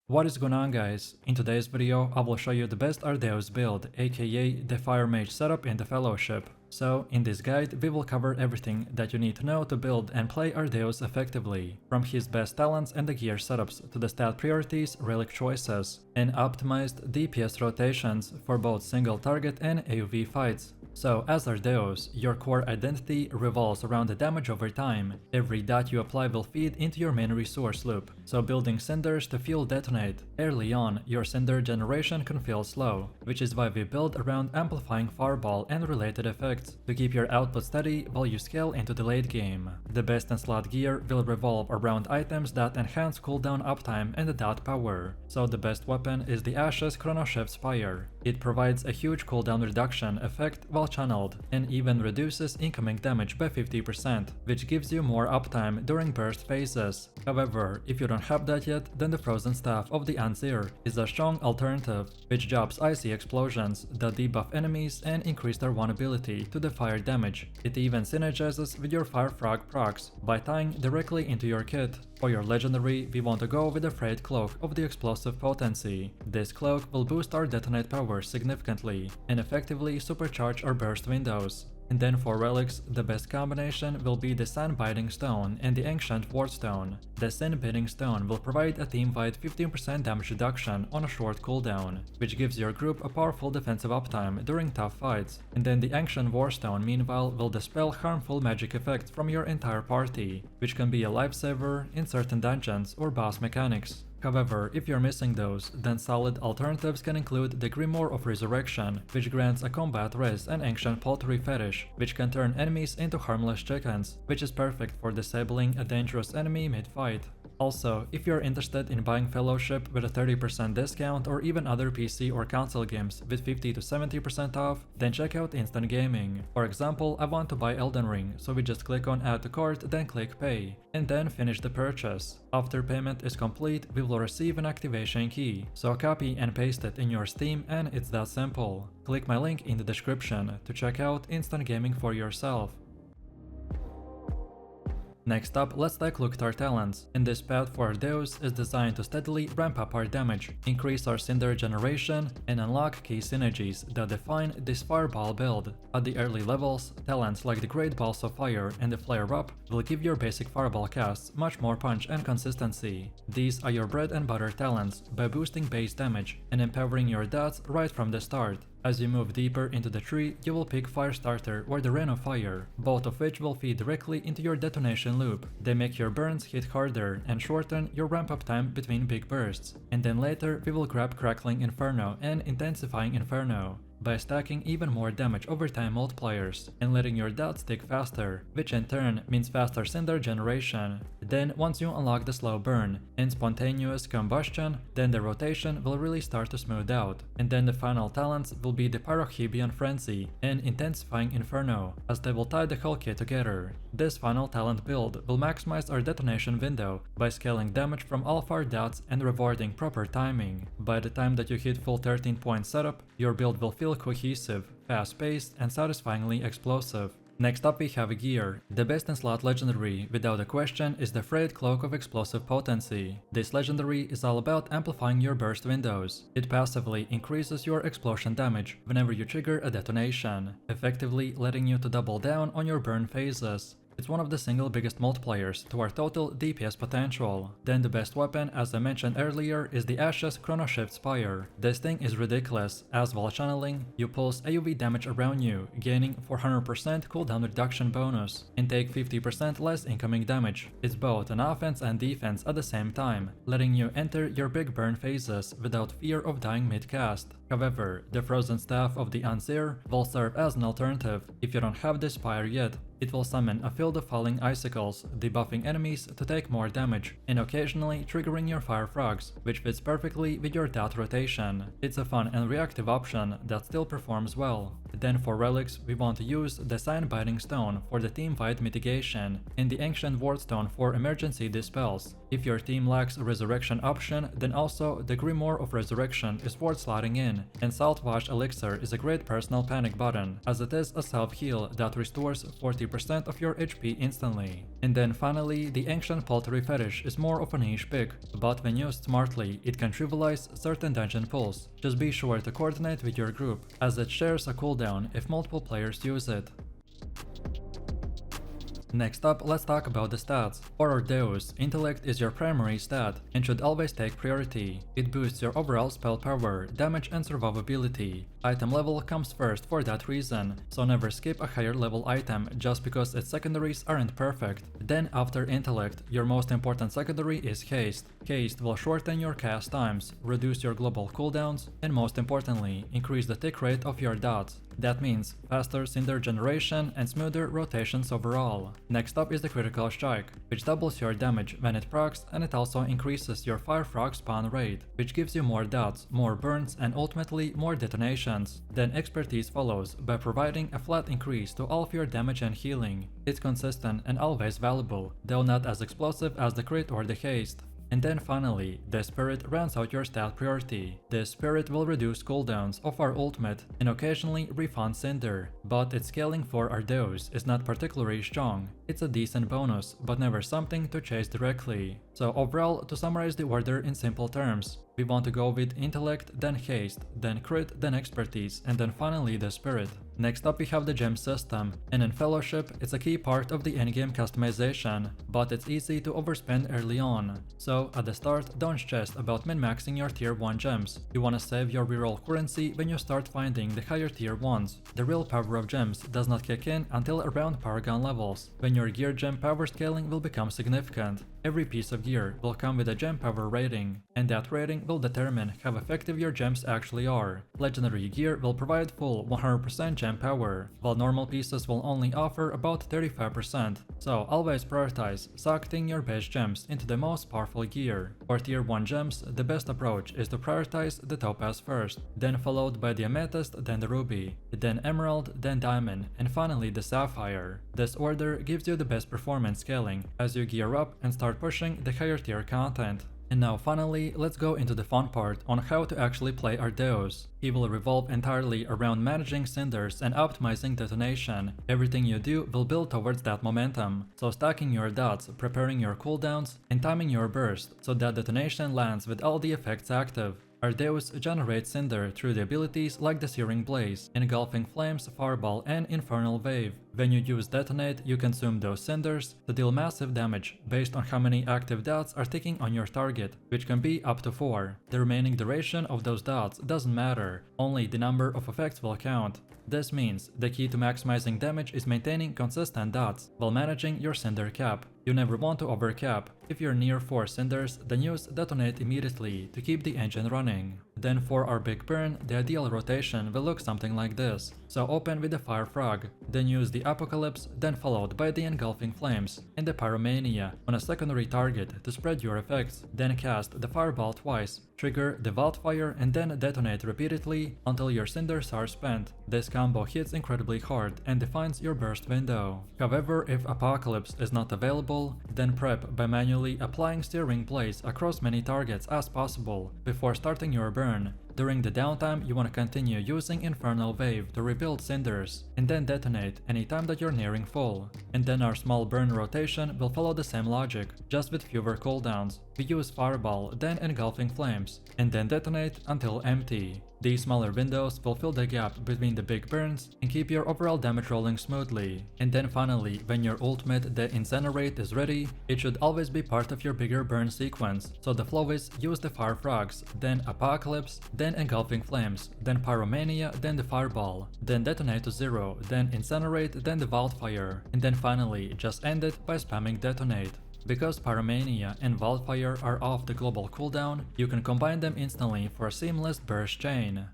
What is going on, guys? In today's video I will show you the best Ardeos build, aka the Fire Mage setup in the Fellowship. So in this guide we will cover everything that you need to know to build and play Ardeos effectively, from his best talents and the gear setups to the stat priorities, relic choices, and optimized DPS rotations for both single target and AoV fights. So as Ardeos, your core identity revolves around the damage over time. Every dot you apply will feed into your main resource loop, so building cinders to fuel detonate. Early on, your cinder generation can feel slow, which is why we build around amplifying fireball and related effects, to keep your output steady while you scale into the late game. The best in slot gear will revolve around items that enhance cooldown uptime and the dot power, so the best weapon is the Ashes Chrono Shift Spire. It provides a huge cooldown reduction effect while channeled, and even reduces incoming damage by 50%, which gives you more uptime during burst phases. However, if you don't have that yet, then the Frozen Staff of the Anzir is a strong alternative, which drops icy explosions that debuff enemies and increase their vulnerability to the fire damage. It even synergizes with your Fire Frog procs by tying directly into your kit. For your legendary, we want to go with the Frayed Cloak of the Explosive Potency. This cloak will boost our detonate power significantly and effectively supercharge our burst windows. And then for relics, the best combination will be the Sand-Biting Stone and the Ancient Wardstone. The Sin-Biting Stone will provide a team-wide 15% damage reduction on a short cooldown, which gives your group a powerful defensive uptime during tough fights. And then the Ancient Wardstone meanwhile will dispel harmful magic effects from your entire party, which can be a lifesaver in certain dungeons or boss mechanics. However, if you're missing those, then solid alternatives can include the Grimoire of Resurrection, which grants a combat res and Ancient Pottery Fetish, which can turn enemies into harmless chickens, which is perfect for disabling a dangerous enemy mid-fight. Also, if you're interested in buying Fellowship with a 30% discount or even other PC or console games with 50 to 70% off, then check out Instant Gaming. For example, I want to buy Elden Ring, so we just click on Add to Cart, then click Pay, and then finish the purchase. After payment is complete, we will receive an activation key, so copy and paste it in your Steam, and it's that simple. Click my link in the description to check out Instant Gaming for yourself. Next up, let's take a look at our talents. And this path for Ardeos is designed to steadily ramp up our damage, increase our cinder generation, and unlock key synergies that define this fireball build. At the early levels, talents like the Great Balls of Fire and the Flare Up will give your basic fireball casts much more punch and consistency. These are your bread and butter talents by boosting base damage and empowering your dots right from the start. As you move deeper into the tree, you will pick Firestarter or the Rain of Fire, both of which will feed directly into your detonation loop. They make your burns hit harder and shorten your ramp-up time between big bursts. And then later we will grab Crackling Inferno and Intensifying Inferno, by stacking even more damage over time multipliers and letting your dots tick faster, which in turn means faster cinder generation. Then once you unlock the slow burn and spontaneous combustion, then the rotation will really start to smooth out. And then the final talents will be the Pyrohebian Frenzy and Intensifying Inferno, as they will tie the whole kit together. This final talent build will maximize our detonation window by scaling damage from all of our dots and rewarding proper timing. By the time that you hit full 13-point setup, your build will feel cohesive, fast-paced, and satisfyingly explosive. Next up we have gear. The best in slot legendary, without a question, is the Frayed Cloak of Explosive Potency. This legendary is all about amplifying your burst windows. It passively increases your explosion damage whenever you trigger a detonation, effectively letting you to double down on your burn phases. It's one of the single biggest multipliers to our total DPS potential. Then the best weapon, as I mentioned earlier, is the Ashes Chrono Shift Spire. This thing is ridiculous, as while channeling, you pulse AoV damage around you, gaining 400% cooldown reduction bonus, and take 50% less incoming damage. It's both an offense and defense at the same time, letting you enter your big burn phases without fear of dying mid-cast. However, the Frozen Staff of the Anzir will serve as an alternative if you don't have this spire yet. It will summon a field of falling icicles, debuffing enemies to take more damage, and occasionally triggering your fire frogs, which fits perfectly with your dot rotation. It's a fun and reactive option that still performs well. Then for relics, we want to use the Sand-Biting Stone for the team-wide mitigation, and the Ancient Wardstone for emergency dispels. If your team lacks a resurrection option, then also the Grimoire of Resurrection is worth slotting in, and Saltwash Elixir is a great personal panic button, as it is a self-heal that restores 40% 30% of your HP instantly. And then finally, the Ancient Pottery Fetish is more of a niche pick, but when used smartly, it can trivialize certain dungeon pulls. Just be sure to coordinate with your group, as it shares a cooldown if multiple players use it. Next up, let's talk about the stats. For Ardeos, Intellect is your primary stat and should always take priority. It boosts your overall spell power, damage and survivability. Item level comes first for that reason, so never skip a higher level item just because its secondaries aren't perfect. Then after Intellect, your most important secondary is Haste. Haste will shorten your cast times, reduce your global cooldowns, and most importantly, increase the tick rate of your dots. That means faster cinder generation and smoother rotations overall. Next up is the Critical Strike, which doubles your damage when it procs, and it also increases your Fire Frog spawn rate, which gives you more dots, more burns, and ultimately more detonations. Then Expertise follows by providing a flat increase to all of your damage and healing. It's consistent and always valuable, though not as explosive as the crit or the haste. And then finally, the Spirit rounds out your stat priority. The Spirit will reduce cooldowns of our ultimate and occasionally refund Cinder, but its scaling for Ardeos is not particularly strong. It's a decent bonus, but never something to chase directly. So overall, to summarize the order in simple terms, we want to go with Intellect, then Haste, then Crit, then Expertise, and then finally the Spirit. Next up we have the gem system, and in Fellowship it's a key part of the endgame customization, but it's easy to overspend early on. So at the start, don't stress about min-maxing your tier 1 gems. You wanna save your reroll currency when you start finding the higher tier ones. The real power of gems does not kick in until around Paragon levels, when your gear gem power scaling will become significant. Every piece of gear will come with a gem power rating, and that rating will determine how effective your gems actually are. Legendary gear will provide full 100% gem power, while normal pieces will only offer about 35%, so always prioritize socketing your base gems into the most powerful gear. For tier 1 gems, the best approach is to prioritize the topaz first, then followed by the amethyst, then the ruby, then emerald, then diamond, and finally the sapphire. This order gives you the best performance scaling as you gear up and start pushing the higher tier content. And now finally, let's go into the fun part on how to actually play Ardeos. He will revolve entirely around managing cinders and optimizing detonation. Everything you do will build towards that momentum, so stacking your dots, preparing your cooldowns, and timing your burst so that detonation lands with all the effects active. Ardeos generates Cinder through the abilities like the Searing Blaze, Engulfing Flames, Fireball, and Infernal Wave. When you use Detonate, you consume those cinders to deal massive damage based on how many active dots are ticking on your target, which can be up to 4. The remaining duration of those dots doesn't matter, only the number of effects will count. This means the key to maximizing damage is maintaining consistent dots while managing your cinder cap. You never want to overcap. If you're near 4 cinders, then use Detonate immediately to keep the engine running. Then for our big burn, the ideal rotation will look something like this. So open with the Fire Frog, then use the Apocalypse, then followed by the Engulfing Flames and the Pyromania on a secondary target to spread your effects, then cast the Fireball twice, trigger the Wildfire, and then detonate repeatedly until your cinders are spent. This combo hits incredibly hard and defines your burst window. However, if Apocalypse is not available, then prep by manually applying Searing Blaze across many targets as possible before starting your burn. During the downtime, you want to continue using Infernal Wave to rebuild cinders, and then detonate anytime that you're nearing full. And then our small burn rotation will follow the same logic, just with fewer cooldowns. We use Fireball, then Engulfing Flames, and then detonate until empty. These smaller windows will fill the gap between the big burns and keep your overall damage rolling smoothly. And then finally, when your ultimate, the Incinerate, is ready, it should always be part of your bigger burn sequence. So the flow is use the Fire Frogs, then Apocalypse, then Engulfing Flames, then Pyromania, then the Fireball, then detonate to 0, then Incinerate, then the Wildfire, and then finally just end it by spamming Detonate. Because Pyromania and Wildfire are off the global cooldown, you can combine them instantly for a seamless burst chain.